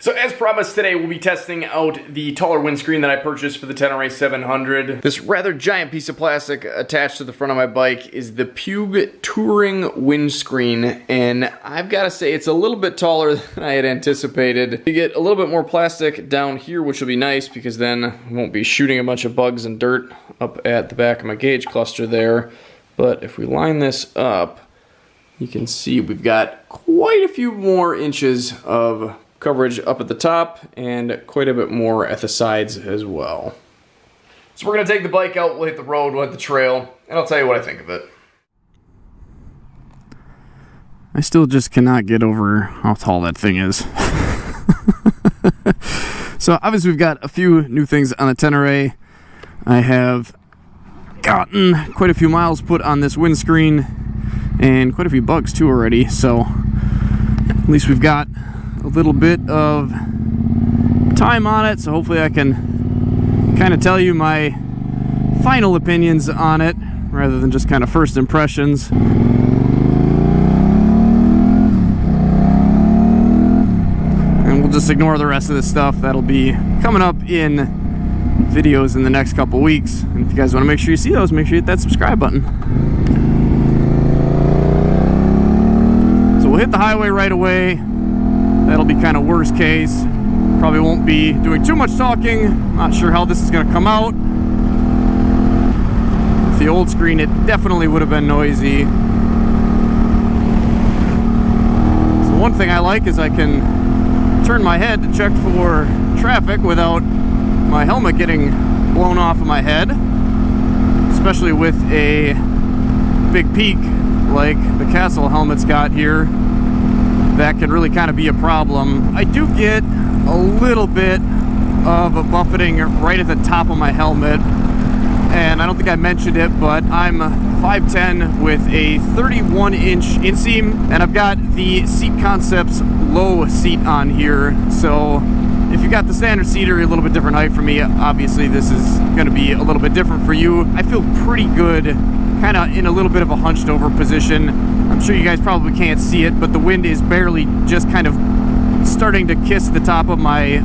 So as promised, today we'll be testing out the taller windscreen that I purchased for the Tenere 700. This rather giant piece of plastic attached to the front of my bike is the Puig Touring windscreen, and I've got to say it's a little bit taller than I had anticipated. You get a little bit more plastic down here, which will be nice because then I won't be shooting a bunch of bugs and dirt up at the back of my gauge cluster there. But if we line this up, you can see we've got quite a few more inches of coverage up at the top and quite a bit more at the sides as well. So we're gonna take the bike out, we'll hit the road, we'll hit the trail, and I'll tell you what I think of it. I still just cannot get over how tall that thing is. So obviously we've got a few new things on the Tenere. I have gotten quite a few miles put on this windscreen and quite a few bugs too already, so at least we've got a little bit of time on it, so hopefully I can kind of tell you my final opinions on it rather than just kind of first impressions. And we'll just ignore the rest of this stuff. That'll be coming up in videos in the next couple weeks, and if you guys want to make sure you see those, make sure you hit that subscribe button. So we'll hit the highway right away. That'll be kind of worst case. Probably won't be doing too much talking. Not sure how this is going to come out. With the old screen, it definitely would have been noisy. So one thing I like is I can turn my head to check for traffic without my helmet getting blown off of my head. Especially with a big peak like the Castle helmet's got here. That can really kind of be a problem. I do get a little bit of a buffeting right at the top of my helmet, and I don't think I mentioned it, but I'm 5'10" with a 31-inch inseam, and I've got the Seat Concepts low seat on here, so if you got the standard seat or a little bit different height for me, obviously this is going to be a little bit different for you. I feel pretty good, kind of in a little bit of a hunched over position. I'm sure you guys probably can't see it, but the wind is barely just kind of starting to kiss the top of my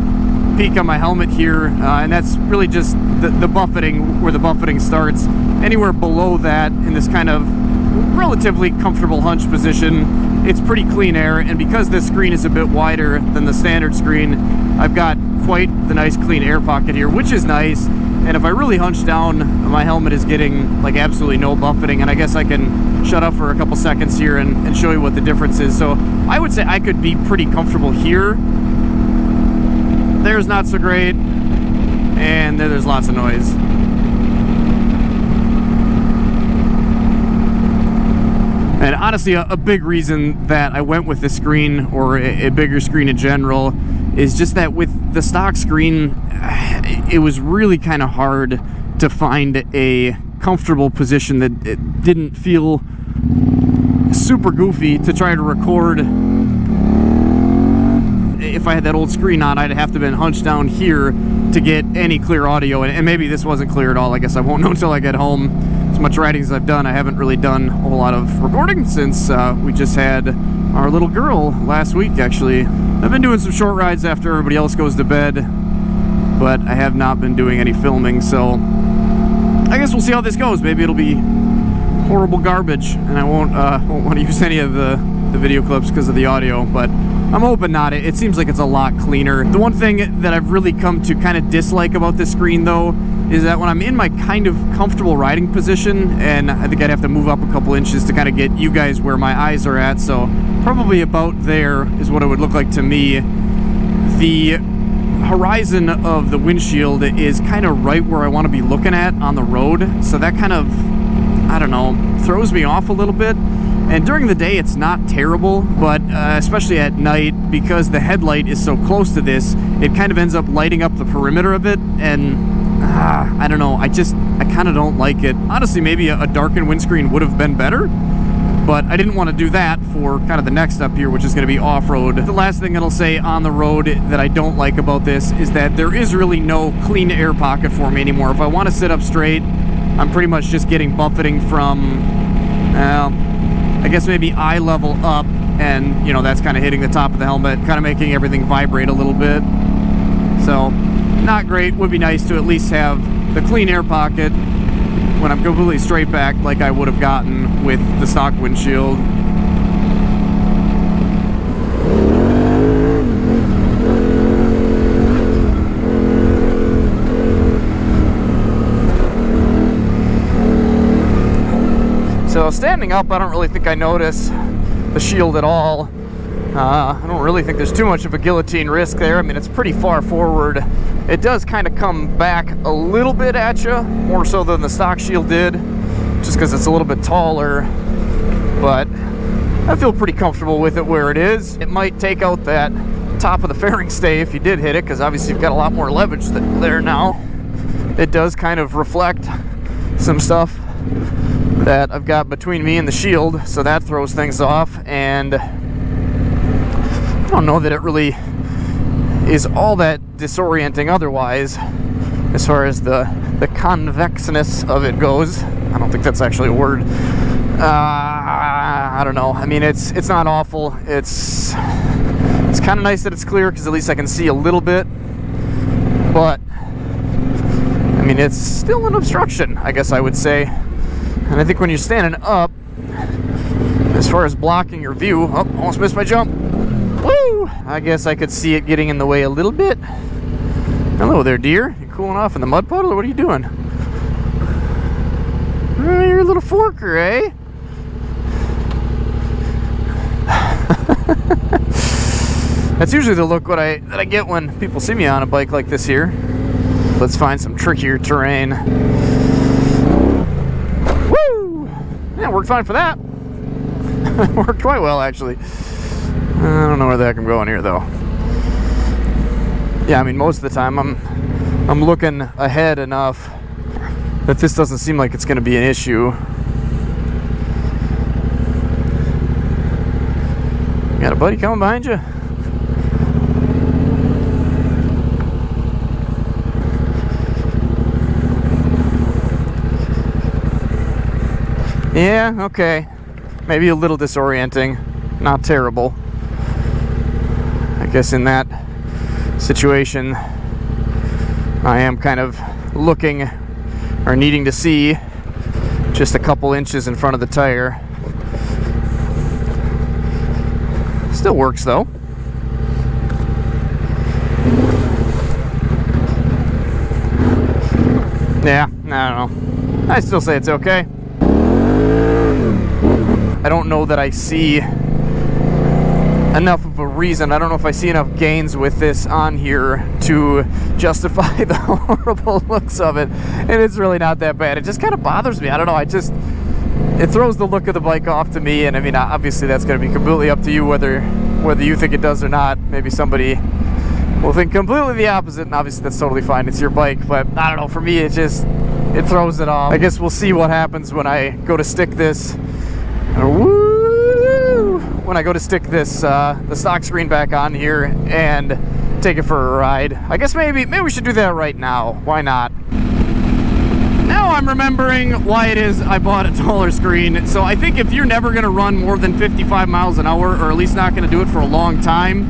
peak on my helmet here, and that's really just the buffeting, where the buffeting starts. Anywhere below that, in this kind of relatively comfortable hunch position, it's pretty clean air, and because this screen is a bit wider than the standard screen, I've got quite the nice clean air pocket here, which is nice. And if I really hunch down, my helmet is getting like absolutely no buffeting, and I guess I can shut up for a couple seconds here and show you what the difference is. So I would say I could be pretty comfortable here. There's not so great, and there's lots of noise. And honestly, a big reason that I went with this screen, or a bigger screen in general, is just that with the stock screen, it was really kind of hard to find a comfortable position that it didn't feel super goofy to try to record. If I had that old screen on, I'd have to have been hunched down here to get any clear audio, and maybe this wasn't clear at all. I guess I won't know until I get home. As much writing as I've done, I haven't really done a whole lot of recording since we just had our little girl last week, actually. I've been doing some short rides after everybody else goes to bed, but I have not been doing any filming, so I guess we'll see how this goes. Maybe it'll be horrible garbage, and I won't want to use any of the video clips because of the audio, but I'm hoping not. It seems like it's a lot cleaner. The one thing that I've really come to kind of dislike about this screen, though, is that when I'm in my kind of comfortable riding position, and I think I'd have to move up a couple inches to kind of get you guys where my eyes are at, so probably about there is what it would look like to me. The horizon of the windshield is kind of right where I want to be looking at on the road, so that kind of, I don't know, throws me off a little bit. And during the day it's not terrible, but especially at night, because the headlight is so close to this, it kind of ends up lighting up the perimeter of it, and I don't know, I kind of don't like it. Honestly, maybe a darkened windscreen would have been better, but I didn't want to do that for kind of the next step here, which is going to be off-road. The last thing I'll say on the road that I don't like about this is that there is really no clean air pocket for me anymore. If I want to sit up straight, I'm pretty much just getting buffeting from, I guess maybe eye level up and you know, that's kind of hitting the top of the helmet, kind of making everything vibrate a little bit. So not great. Would be nice to at least have the clean air pocket when I'm completely straight back, like I would have gotten with the stock windshield. So standing up, I don't really think I notice the shield at all. I don't really think there's too much of a guillotine risk there. I mean, it's pretty far forward. It does kind of come back a little bit at you, more so than the stock shield did, just because it's a little bit taller. But I feel pretty comfortable with it where it is. It might take out that top of the fairing stay if you did hit it, because obviously you've got a lot more leverage there now. It does kind of reflect some stuff that I've got between me and the shield, so that throws things off, and I don't know that it really is all that disorienting otherwise as far as the convexness of it goes. I don't think that's actually a word. I don't know. I mean, it's not awful. It's kind of nice that it's clear, because at least I can see a little bit, but I mean, it's still an obstruction, I guess I would say. And I think when you're standing up, as far as blocking your view, oh, almost missed my jump. Woo! I guess I could see it getting in the way a little bit. Hello there, deer. You cooling off in the mud puddle, or what are you doing? Oh, you're a little forker, eh? That's usually the look that I get when people see me on a bike like this here. Let's find some trickier terrain. Woo! Yeah, it worked fine for that. It worked quite well, actually. I don't know where the heck I'm going here, though. Yeah, I mean, most of the time I'm looking ahead enough that this doesn't seem like it's going to be an issue. You got a buddy coming behind you? Yeah, okay. Maybe a little disorienting. Not terrible. I guess in that situation, I am kind of looking or needing to see just a couple inches in front of the tire. Still works though. Yeah, I don't know. I still say it's okay. I don't know that I see enough of a reason. I don't know if I see enough gains with this on here to justify the horrible looks of it. And it's really not that bad. It just kind of bothers me. I don't know. It throws the look of the bike off to me. And I mean, obviously that's going to be completely up to you whether you think it does or not. Maybe somebody will think completely the opposite, and obviously that's totally fine. It's your bike. But I don't know. For me, it throws it off. I guess we'll see what happens when I go to stick this. Woo! When I go to stick this the stock screen back on here and take it for a ride. I guess maybe we should do that right now. Why not? Now I'm remembering why it is I bought a taller screen. So I think if you're never going to run more than 55 miles an hour, or at least not going to do it for a long time,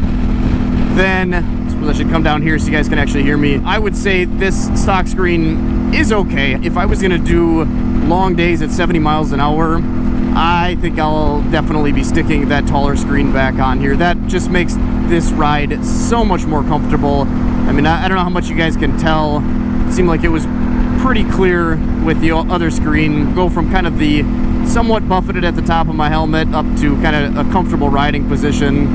then I suppose I should come down here so you guys can actually hear me. I would say this stock screen is okay. If I was going to do long days at 70 miles an hour, I think I'll definitely be sticking that taller screen back on here. That just makes this ride so much more comfortable. I mean, I don't know how much you guys can tell. It seemed like it was pretty clear with the other screen. Go from kind of the somewhat buffeted at the top of my helmet up to kind of a comfortable riding position.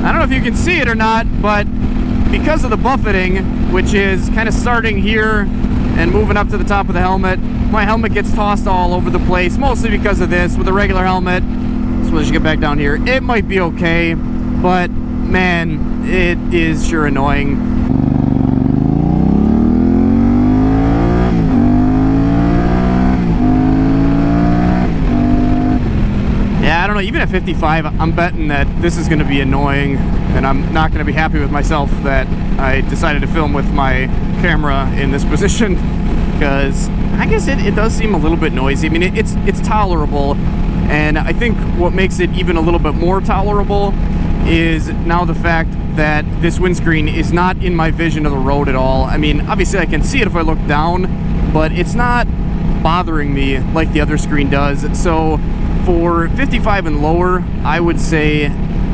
I don't know if you can see it or not, but because of the buffeting, which is kind of starting here and moving up to the top of the helmet, my helmet gets tossed all over the place, mostly because of this. With a regular helmet, so as you get back down here, it might be okay, but man, it is sure annoying. Yeah, I don't know, even at 55, I'm betting that this is going to be annoying, and I'm not going to be happy with myself that I decided to film with my camera in this position. because I guess it does seem a little bit noisy. I mean, it's tolerable, and I think what makes it even a little bit more tolerable is now the fact that this windscreen is not in my vision of the road at all. I mean, obviously I can see it if I look down, but it's not bothering me like the other screen does. So for 55 and lower, I would say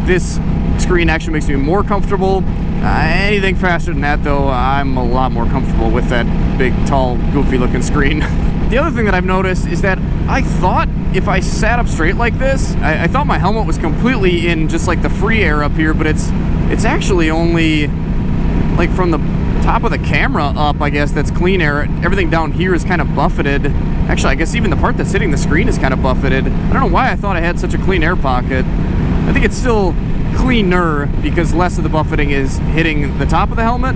this screen actually makes me more comfortable. Anything faster than that, though, I'm a lot more comfortable with that big, tall, goofy looking screen. The other thing that I've noticed is that I thought if I sat up straight like this, I thought my helmet was completely in just like the free air up here, but it's actually only like from the top of the camera up, I guess, that's clean air. Everything down here is kind of buffeted. Actually, I guess even the part that's hitting the screen is kind of buffeted. I don't know why I thought I had such a clean air pocket. I think it's still cleaner because less of the buffeting is hitting the top of the helmet,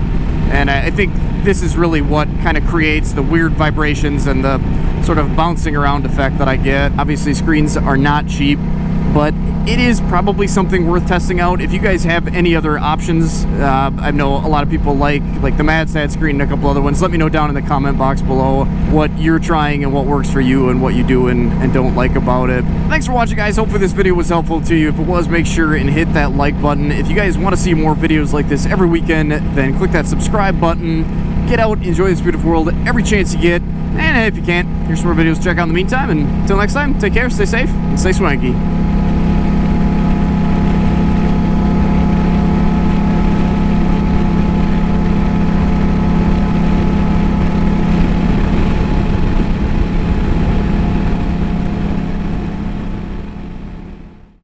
and I think this is really what kind of creates the weird vibrations and the sort of bouncing around effect that I get. Obviously, screens are not cheap, but it is probably something worth testing out. If you guys have any other options, I know a lot of people like the MadSat screen and a couple other ones. Let me know down in the comment box below what you're trying and what works for you and what you do and don't like about it. Thanks for watching, guys. Hopefully this video was helpful to you. If it was, make sure and hit that like button. If you guys want to see more videos like this every weekend, then click that subscribe button. Get out, enjoy this beautiful world every chance you get. And if you can't, here's some more videos to check out in the meantime. And until next time, take care, stay safe, and stay swanky.